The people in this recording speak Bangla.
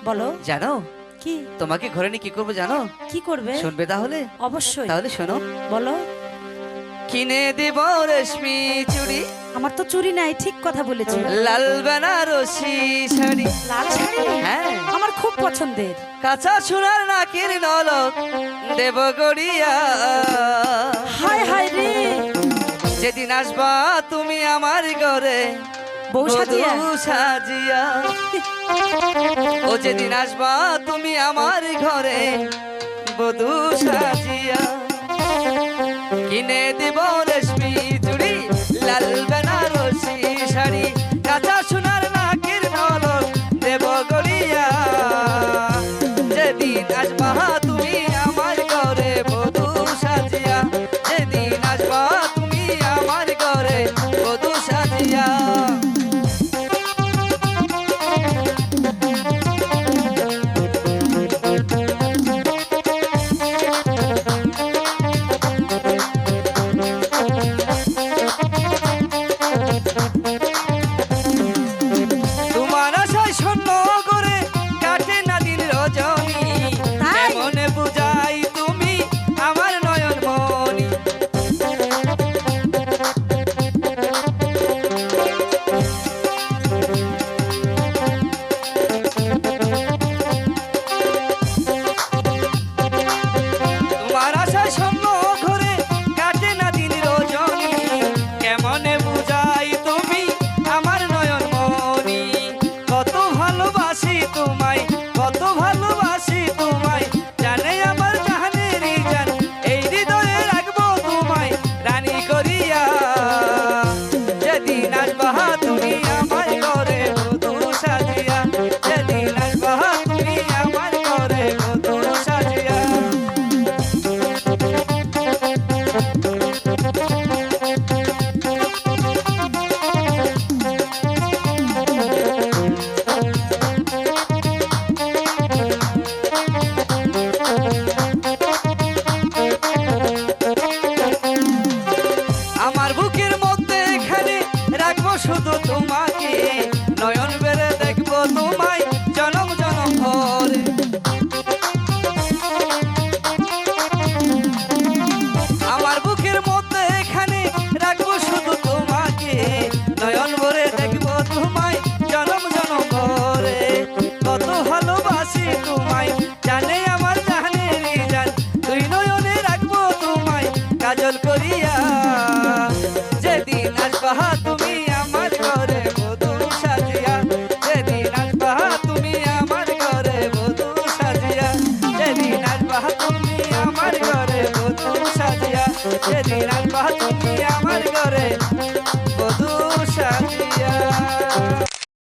বলো। জানো কি? তোমাকে ঘরে নিয়ে কি করবো জানো? কি করবে? শুনবে তাহলে? অবশ্যই। তাহলে শোনো। বলো। কিনে দিব রেশমি চুড়ি। আমার তো চুড়ি নাই, ঠিক কথা বলেছি। লাল বেনারসি শাড়ি। লাল শাড়ি? হ্যাঁ, আমার খুব পছন্দের। কাঁচা সোনার নাকের নলক দেব গড়িয়া। হায় হায় রে, যেদিন আসবা তুমি আমার ঘরে বউ সাজিয়া? বধূ সাজিয়া। ও যেদিন আসবা তুমি আমার ঘরে বধূ সাজিয়া। কিনে দিব রেশমি চুড়ি, লাল বেনারসি শাড়ি, কাঁচা সোনার নাকের নলক দেব গড়িয়া। যেদিন আসবা তুমি আমার ঘরে বধূ সাজিয়া। যেদিন আসবা তুমি আমার ঘরে বধূ সাজিয়া। তোমার আশায় স্বর্ণ করে কাটে না দিন রজনী। তাই? মনে বুঝাই তুমি আমার নয়ন মনি। তোমার আশায় স্বর্ণ করে কাটে না দিন রজনী। কেমনে বুঝাই তুমি আমার নয়ন মনি। কত ভালোবাসি তোমায়, কত ভালোবাসি তোমায়, জানে আমার জাহানেরই জান। এই হৃদয়ে রাখবো তোমায় রানী করিয়া। যেদিন আসবা তুমি আমার ঘরে বধূ সাজিয়া। যেদিন আসবা তুমি আমার ঘরে বধূ সাজিয়া। আমার বুকের মধ্যে এখানে রাখবো শুধু তোমার